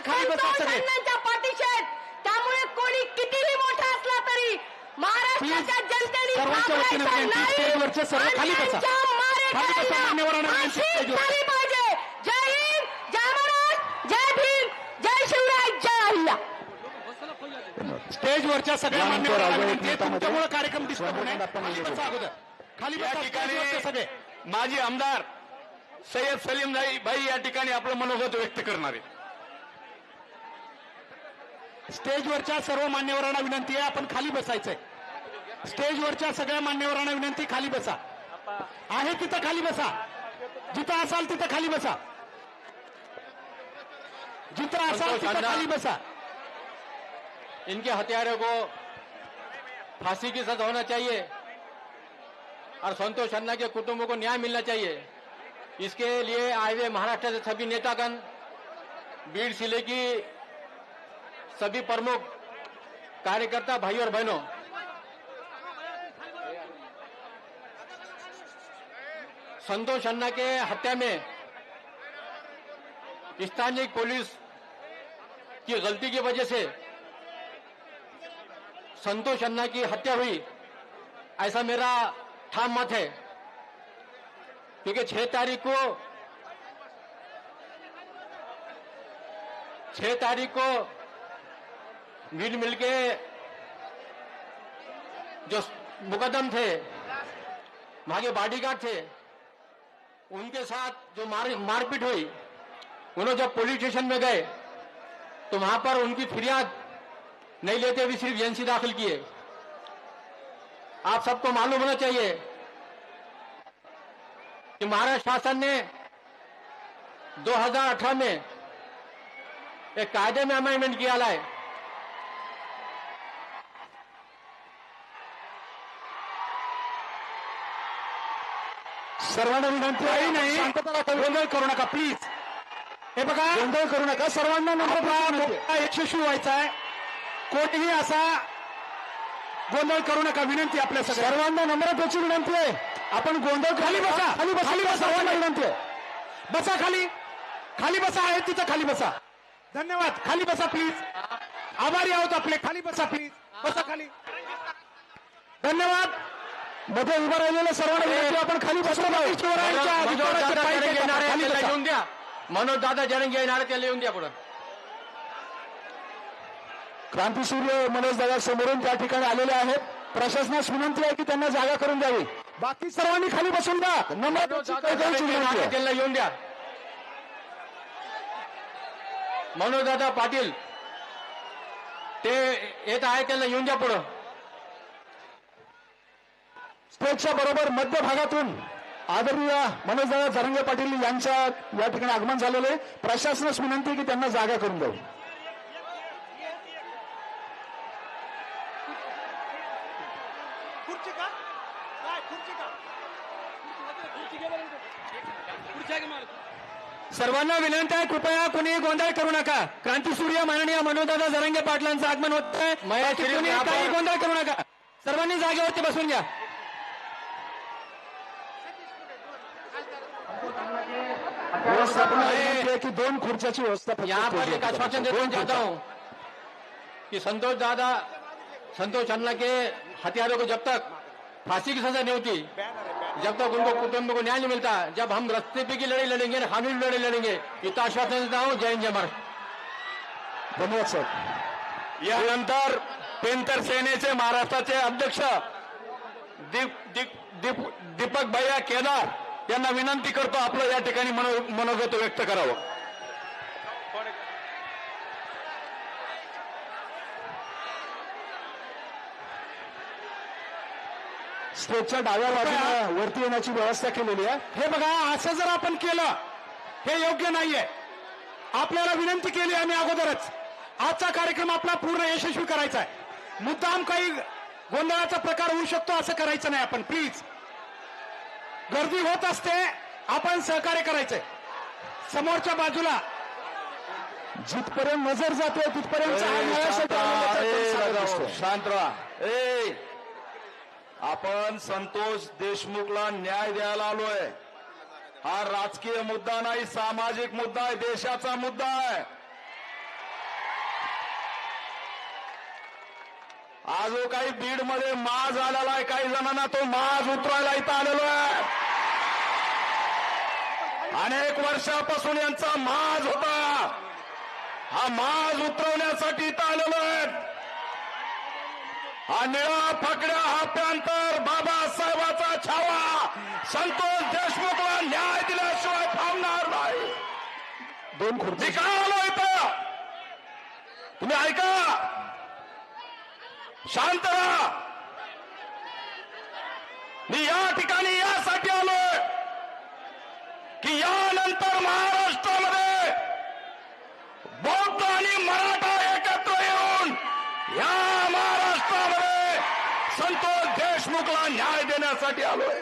खाली बसा सगळे. अण्णांच्या पाठीशी आहेत. त्यामुळे कोणी कितीही मोठा असला तरी महाराष्ट्राच्या जनतेने सर्वांच्या वतीने घाबरायचं विनंती, नाही. स्टेजवरचे सर्व खाली बसा. अण्णांच्या मारेकऱ्यांना खाली बसा, मान्यवरांना विनंती, फाशी स्टेजवर. झाली पाहिजे. जय हिंद, जय महाराष्ट्र, जय भीम, जय शिवराय, जय अहिल्या. स्टेजवरच्या सगळ्या मान्यवरांना विनंती आहे, नेतामध्ये तुमच्यामुळे कार्यक्रम डिस्टर्ब होऊ नये. आपण खाली बसा अगोदर. खाली या बसा स्टेजवरचे सगळे. ठिकाणी माजी आमदार सय्यद सलीम भाई या ठिकाणी आपलं मनोगत व्यक्त करणार आहे. स्टेजवरच्या सर्व मान्यवरांना विनंती आहे, आपण खाली बसायचंय. स्टेजवरच्या सगळ्या मान्यवरांना विनंती, खाली बसा. आहे तिथं खाली बसा. जिथं असाल तिथं खाली बसा. जिथं असाल तिथं खाली बसा. इनके हत्यारों को फांसी की सजा होना चाहिए और संतोष अन्ना के कुटुंबों को न्याय मिलना चाहिए. इसके लिए आए हुए महाराष्ट्र के सभी नेतागण, बीड़ जिले की सभी प्रमुख कार्यकर्ता भाई और बहनों, संतोष अन्ना के हत्या में स्थानीय पुलिस की गलती की वजह से संतोष अन्ना की हत्या हुई, ऐसा मेरा ठाम मत है. क्योंकि 6 तारीख को मिल मिलके जो मुकदम थे, वहां के बॉडीगार्ड थे, उनके साथ जो मारपीट हुई, उन्होंने जब पुलिस स्टेशन में गए तो वहां पर उनकी फिरियाद नहीं लेते हुए सिर्फ एजेंसी दाखिल किए. आप सबको मालूम होना चाहिए कि महाराष्ट्र शासन ने 2018 में एक कायदे में अमेंडमेंट किया है. सर्वांना विनंती आहे, नाही शांतता राखा, गोंधळ करू नका प्लीज. हे बघा, गोंधळ करू नका. सर्वांना नम्र यशस्वी व्हायचा आहे. कोणीही असा गोंधळ करू नका, विनंती आपल्या सर्वांना नम्रतेची विनंती आहे. आपण गोंधळ खाली बसा. खाली बसा. खाली बसा. सर्वांना विनंती आहे, बसा खाली. खाली बसा. आहे तिथं खाली बसा. धन्यवाद. खाली बसा प्लीज. आभारी आहोत आपले. खाली बसा प्लीज. बसा खाली. धन्यवाद. मध्ये उभं राहिलेल्या सर्वांना विनंती, आपण खाली बसलो पाहिजे. येऊन द्या. मनोज दादा जरंगे येणार त्याला येऊन द्या पुढं. क्रांतीसूर्य मनोज दादा समोरून त्या ठिकाणी आलेले आहेत. प्रशासनास विनंती आहे की त्यांना जागा करून द्यावी. बाकी सर्वांनी खाली बसून द्या. त्याला येऊन द्या. मनोज दादा पाटील ते येत आहे, त्याला येऊन द्या पुढं. स्टेजच्या बरोबर मध्य भागातून आदरणीय मनोजदादा जरंगे पाटील यांच्या या ठिकाणी आगमन झालेले. प्रशासनास विनंती की त्यांना जागा करून द्यावी. सर्वांना विनंती आहे, कृपया कोणी गोंधळ करू नका. क्रांतीसूर्य माननीय मनोजदादा जरंगे पाटलांचं आगमन होत आहे. काही गोंधळ करू नका. सर्वांनी जागेवरती बसून घ्या. की 2 खुर्च्याची व्यवस्था यहाँ पर एक आश्वासन देना चाहता हूं कि संतोष अन्ना के हत्यारों को जब तक फांसी की सजा नहीं होती, जब तक उनको कुटुंब को न्याय नहीं मिलता, जब हम रस्ते पे की लड़ाई लड़ेंगे, कानूनी लड़ाई लड़ेंगे. इतना आश्वासन देता हूं. जय हिंद, जय महाराष्ट्र. धन्यवाद सर. यानंतर पेंटर सेनेचे महाराष्ट्राचे अध्यक्ष दीपक भैया केदार यांना विनंती करतो, आपलं या ठिकाणी मनोगत व्यक्त करावं. स्टेजच्या डाव्या बाजूला वरती येण्याची व्यवस्था केलेली आहे. हे बघा, असं जर आपण केलं हे योग्य नाहीये. आपल्याला विनंती केली आम्ही अगोदरच. आजचा कार्यक्रम आपला पूर्ण यशस्वी करायचा आहे. मुद्दाम काही गोंधळाचा प्रकार होऊ शकतो असं करायचं नाही. आपण प्लीज, गर्दी होत असते, आपण सहकार्य करायचंय. समोरच्या बाजूला जिथपर्यंत नजर जाते तिथपर्यंत शांत राहा. आपण संतोष देशमुखला न्याय द्यायला आलोय. हा राजकीय मुद्दा नाही, सामाजिक मुद्दा आहे, देशाचा मुद्दा आहे. आज जो काही बीड मध्ये माज आलेला आहे, काही जणांना तो माज उतरायला इथं आलेलो आहे. अनेक वर्षापासून यांचा माज होता, हा माज उतरवण्यासाठी इथं आलेलो आहे. हा निळा फाकड्या हा पॅंथर बाबासाहेबाचा छावा संतोष देशमुखला न्याय दिल्याशिवाय थांबणार नाही. दोन खुर्ची मी काय आलो इथं, तुम्ही ऐका, शांत राहा. मी या ठिकाणी यासाठी आलोय की यानंतर महाराष्ट्रामध्ये बौद्ध आणि मराठा एकत्र येऊन या महाराष्ट्रामध्ये संतोष देशमुखला न्याय देण्यासाठी आलोय.